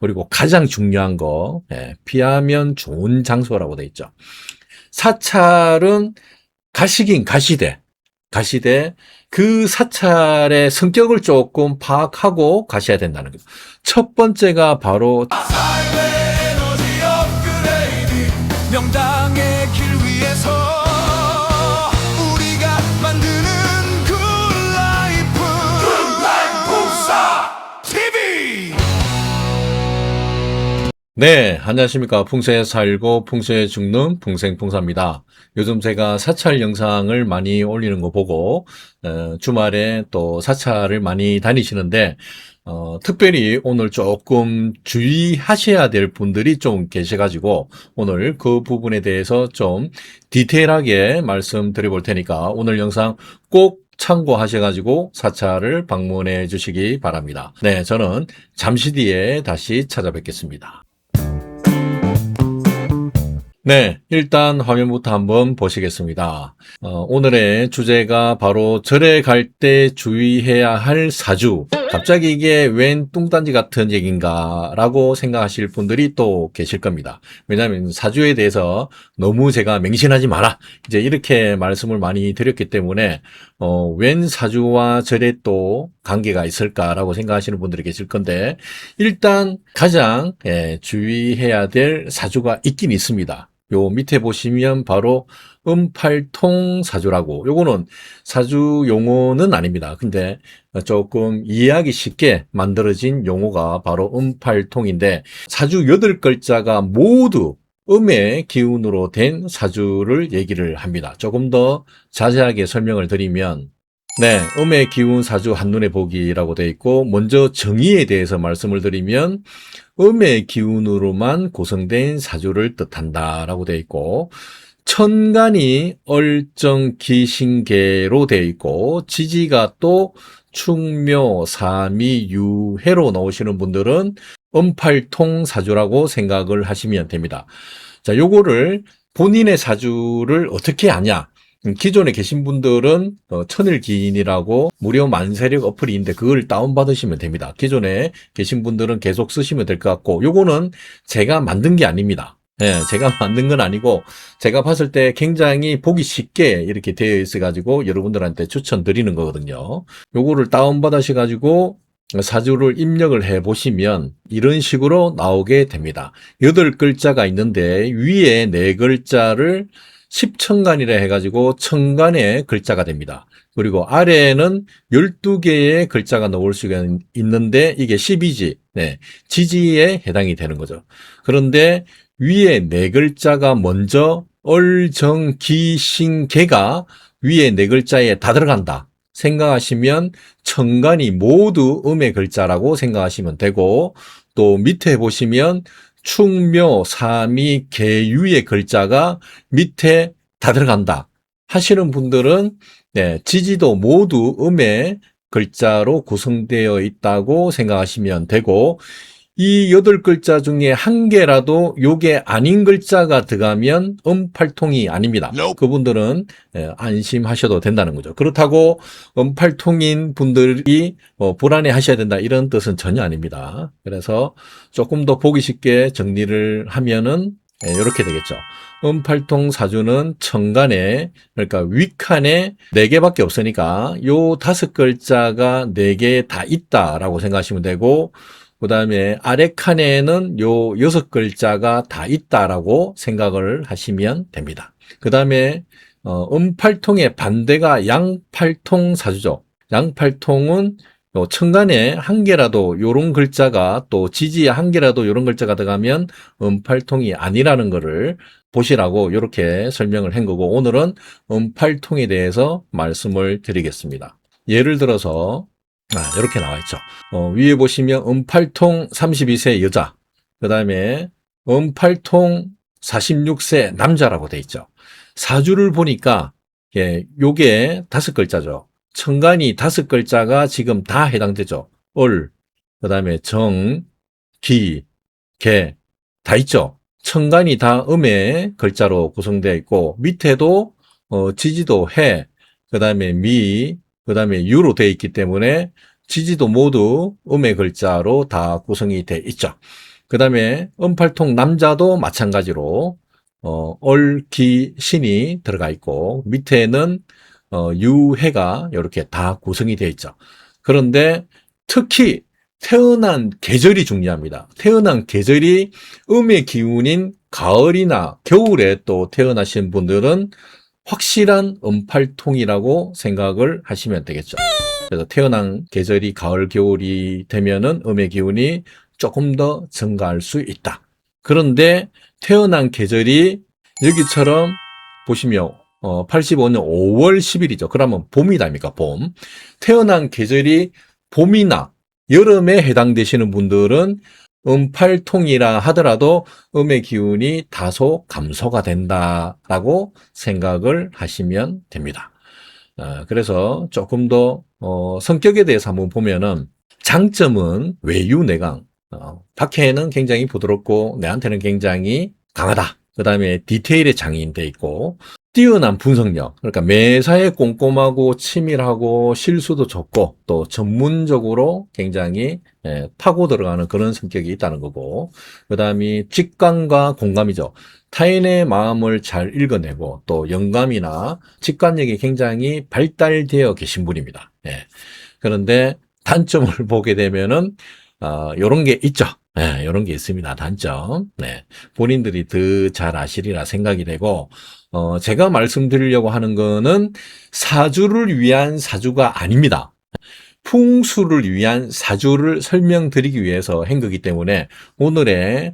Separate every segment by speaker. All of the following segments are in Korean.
Speaker 1: 그리고 가장 중요한 거, 피하면 좋은 장소라고 돼 있죠. 사찰은 가시긴 가시되 그 사찰의 성격을 조금 파악하고 가셔야 된다는 거죠. 첫 번째가 바로
Speaker 2: 에너지 업그레이드 명당의 길 위에서 우리가 만드는 굿라이프 TV.
Speaker 1: 네, 안녕하십니까. 풍세에 살고 풍세에 죽는 풍생풍사입니다. 요즘 제가 사찰 영상을 많이 올리는 거 보고 주말에 또 사찰을 많이 다니시는데 특별히 오늘 조금 주의하셔야 될 분들이 좀 계셔가지고 오늘 그 부분에 대해서 좀 디테일하게 말씀드려 볼 테니까 오늘 영상 꼭 참고하셔가지고 사찰을 방문해 주시기 바랍니다. 네, 저는 잠시 뒤에 다시 찾아뵙겠습니다. 네, 일단 화면부터 한번 보시겠습니다. 오늘의 주제가 바로 절에 갈 때 주의해야 할 사주. 갑자기 이게 웬 뚱딴지 같은 얘기인가 라고 생각하실 분들이 또 계실 겁니다. 왜냐하면 사주에 대해서 너무 제가 맹신하지 마라, 이제 이렇게 말씀을 많이 드렸기 때문에 웬 사주와 절에 또 관계가 있을까라고 생각하시는 분들이 계실 건데, 일단 가장 주의해야 될 사주가 있긴 있습니다. 요 밑에 보시면 바로 음팔통 사주라고, 요거는 사주 용어는 아닙니다. 근데 조금 이해하기 쉽게 만들어진 용어가 바로 음팔통인데, 사주 8글자가 모두 음의 기운으로 된 사주를 얘기를 합니다. 조금 더 자세하게 설명을 드리면, 네, 음의 기운 사주 한눈에 보기라고 되어 있고, 먼저 정의에 대해서 말씀을 드리면 음의 기운으로만 구성된 사주를 뜻한다라고 되어 있고, 천간이 얼정기신계로 되어 있고, 지지가 또 충묘, 사미, 유해로 나오시는 분들은 음팔통 사주라고 생각을 하시면 됩니다. 자, 요거를 본인의 사주를 어떻게 아냐? 기존에 계신 분들은 천일기인이라고 무료 만세력 어플이 있는데 그걸 다운받으시면 됩니다. 기존에 계신 분들은 계속 쓰시면 될 것 같고, 요거는 제가 만든 게 아닙니다. 제가 만든 건 아니고 제가 봤을 때 굉장히 보기 쉽게 이렇게 되어 있어 가지고 여러분들한테 추천드리는 거거든요. 요거를 다운받으셔 가지고 사주를 입력을 해 보시면 이런 식으로 나오게 됩니다. 8글자가 있는데 위에 4글자를 십천간이라 해가지고 천간의 글자가 됩니다. 그리고 아래에는 12개의 글자가 나올 수가 있는데 이게 12지, 지지에 해당이 되는 거죠. 그런데 위에 4글자가 먼저 얼정기신계가 위에 4글자에 다 들어간다 생각하시면 천간이 모두 음의 글자라고 생각하시면 되고, 또 밑에 보시면 충묘, 사미, 계유의 글자가 밑에 다 들어간다 하시는 분들은 지지도 모두 음의 글자로 구성되어 있다고 생각하시면 되고, 이 8글자 중에 한 개라도 요게 아닌 글자가 들어가면 음팔통이 아닙니다. 그분들은 안심하셔도 된다는 거죠. 그렇다고 음팔통인 분들이 불안해 하셔야 된다 이런 뜻은 전혀 아닙니다. 그래서 조금 더 보기 쉽게 정리를 하면은 이렇게 되겠죠. 음팔통 사주는 천간에, 그러니까 윗칸에 4개밖에 없으니까 요 5글자가 4개 다 있다라고 생각하시면 되고, 그 다음에 아래 칸에는 요 6글자가 다 있다라고 생각을 하시면 됩니다. 그 다음에 음팔통의 반대가 양팔통 사주죠. 양팔통은 천간에 한 개라도 요런 글자가, 또 지지에 한 개라도 요런 글자가 들어가면 음팔통이 아니라는 거를 보시라고 이렇게 설명을 한 거고, 오늘은 음팔통에 대해서 말씀을 드리겠습니다. 예를 들어서 이렇게 나와 있죠. 위에 보시면 음팔통 32세 여자, 그 다음에 음팔통 46세 남자라고 돼 있죠. 사주를 보니까 요게 5글자죠. 천간이 5글자가 지금 다 해당되죠. 을, 그 다음에 정, 기, 개 다 있죠. 천간이 다 음의 글자로 구성되어 있고, 밑에도 지지도 해, 그 다음에 미, 그 다음에 유로 되어 있기 때문에 지지도 모두 음의 글자로 다 구성이 돼 있죠. 그 다음에 음팔통 남자도 마찬가지로 얼기 신이 들어가 있고 밑에는 유해가 이렇게 다 구성이 되어 있죠. 그런데 특히 태어난 계절이 중요합니다. 태어난 계절이 음의 기운인 가을이나 겨울에 또 태어나신 분들은 확실한 음팔통이라고 생각을 하시면 되겠죠. 그래서 태어난 계절이 가을, 겨울이 되면은 음의 기운이 조금 더 증가할 수 있다. 그런데 태어난 계절이 여기처럼 보시면 85년 5월 10일이죠. 그러면 봄이다 아닙니까? 봄. 태어난 계절이 봄이나 여름에 해당되시는 분들은 음팔통이라 하더라도 음의 기운이 다소 감소가 된다라고 생각을 하시면 됩니다. 그래서 조금 더 성격에 대해서 한번 보면은 장점은 외유내강. 박해는 굉장히 부드럽고 내한테는 굉장히 강하다. 그 다음에 디테일에 장인돼 있고 뛰어난 분석력. 그러니까 매사에 꼼꼼하고 치밀하고 실수도 적고 또 전문적으로 굉장히 파고 들어가는 그런 성격이 있다는 거고 그 다음에 직감과 공감이죠. 타인의 마음을 잘 읽어내고 또 영감이나 직관력이 굉장히 발달되어 계신 분입니다. 그런데 단점을 보게 되면은 요런 게 있죠. 요런 게 있습니다. 단점. 본인들이 더 잘 아시리라 생각이 되고 제가 말씀드리려고 하는 거는 사주를 위한 사주가 아닙니다. 풍수를 위한 사주를 설명드리기 위해서 한 거기 때문에 오늘의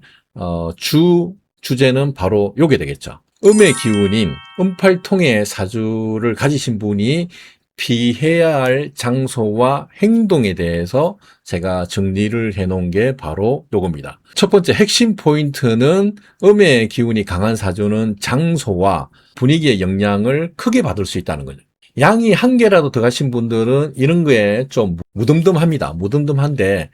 Speaker 1: 주제는 바로 요게 되겠죠. 음의 기운인 음팔통의 사주를 가지신 분이 피해야 할 장소와 행동에 대해서 제가 정리를 해놓은 게 바로 요겁니다. 첫 번째 핵심 포인트는 음의 기운이 강한 사주는 장소와 분위기의 영향을 크게 받을 수 있다는 거죠. 양이 한 개라도 더 가신 분들은 이런 거에 좀 무덤덤합니다. 무덤덤한데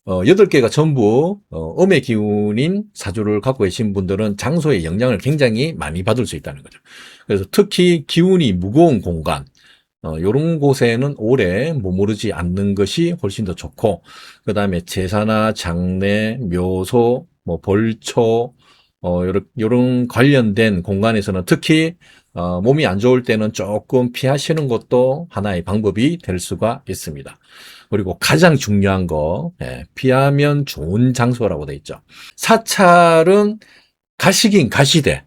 Speaker 1: 8개가 전부 음의 기운인 사주를 갖고 계신 분들은 장소의 영향을 굉장히 많이 받을 수 있다는 거죠. 그래서 특히 기운이 무거운 공간 이런 곳에는 오래 머무르지 않는 것이 훨씬 더 좋고 그 다음에 제사나 장례, 묘소, 벌초 이런 관련된 공간에서는 특히 몸이 안 좋을 때는 조금 피하시는 것도 하나의 방법이 될 수가 있습니다. 그리고 가장 중요한 거 피하면 좋은 장소라고 돼 있죠. 사찰은 가시긴 가시되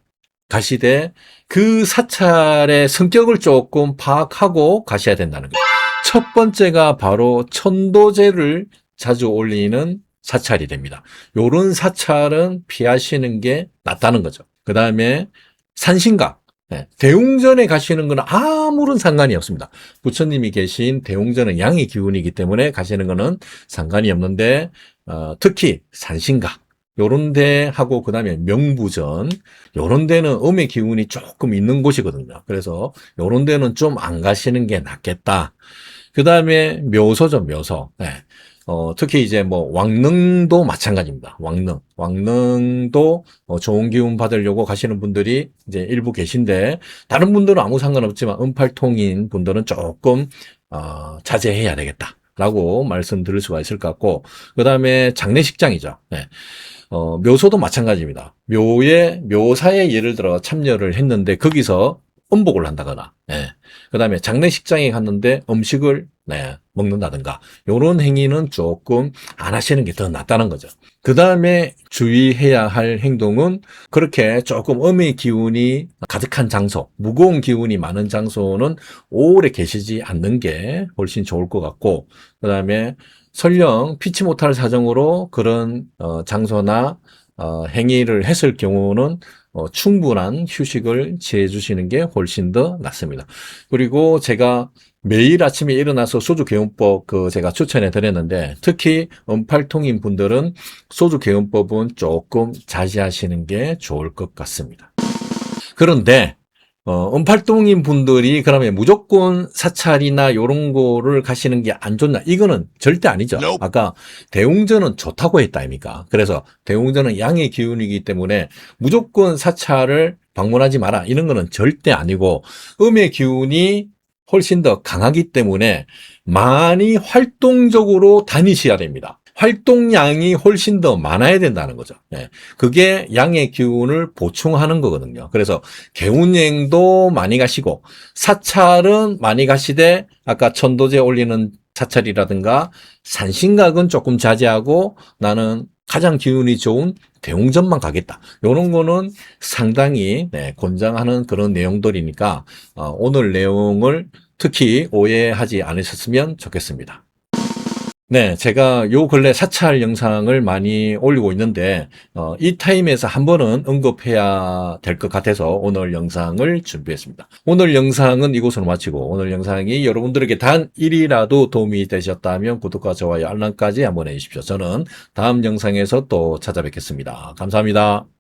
Speaker 1: 그 사찰의 성격을 조금 파악하고 가셔야 된다는 거예요. 첫 번째가 바로 천도제를 자주 올리는 사찰이 됩니다. 요런 사찰은 피하시는 게 낫다는 거죠. 그 다음에 산신각. 대웅전에 가시는 건 아무런 상관이 없습니다. 부처님이 계신 대웅전은 양의 기운이기 때문에 가시는 거는 상관이 없는데 특히 산신각. 요런 데 하고 그 다음에 명부전 요런 데는 음의 기운이 조금 있는 곳이거든요. 그래서 요런 데는 좀 안 가시는 게 낫겠다. 그 다음에 묘소죠. 묘소. 특히 이제 왕릉도 마찬가지입니다. 왕릉도 좋은 기운 받으려고 가시는 분들이 이제 일부 계신데 다른 분들은 아무 상관없지만 음팔통인 분들은 조금 자제해야 되겠다라고 말씀드릴 수가 있을 것 같고 그 다음에 장례식장이죠. 묘소도 마찬가지입니다. 묘사에 예를 들어 참여를 했는데 거기서 음복을 한다거나, 그 다음에 장례식장에 갔는데 음식을 먹는다든가 이런 행위는 조금 안 하시는 게 더 낫다는 거죠. 그 다음에 주의해야 할 행동은 그렇게 조금 음의 기운이 가득한 장소, 무거운 기운이 많은 장소는 오래 계시지 않는 게 훨씬 좋을 것 같고 그 다음에 설령 피치 못할 사정으로 그런 장소나 행위를 했을 경우는 충분한 휴식을 취해 주시는 게 훨씬 더 낫습니다. 그리고 제가 매일 아침에 일어나서 소주 개운법 제가 추천해 드렸는데 특히 음팔통인 분들은 소주 개운법은 조금 자제하시는 게 좋을 것 같습니다. 그런데 음팔통인 분들이 그러면 무조건 사찰이나 이런 거를 가시는 게 안 좋나? 이거는 절대 아니죠. 아까 대웅전은 좋다고 했다 아닙니까? 그래서 대웅전은 양의 기운이기 때문에 무조건 사찰을 방문하지 마라. 이런 거는 절대 아니고 음의 기운이 훨씬 더 강하기 때문에 많이 활동적으로 다니셔야 됩니다. 활동량이 훨씬 더 많아야 된다는 거죠. 예. 그게 양의 기운을 보충하는 거거든요. 그래서 개운여행도 많이 가시고 사찰은 많이 가시되 아까 천도제 올리는 사찰이라든가 산신각은 조금 자제하고 나는 가장 기운이 좋은 대웅전만 가겠다. 이런 거는 상당히 권장하는 그런 내용들이니까 오늘 내용을 특히 오해하지 않으셨으면 좋겠습니다. 네, 제가 요 근래 사찰 영상을 많이 올리고 있는데 이 타임에서 한 번은 언급해야 될 것 같아서 오늘 영상을 준비했습니다. 오늘 영상은 이곳으로 마치고 오늘 영상이 여러분들에게 단 1이라도 도움이 되셨다면 구독과 좋아요, 알람까지 한번 해주십시오. 저는 다음 영상에서 또 찾아뵙겠습니다. 감사합니다.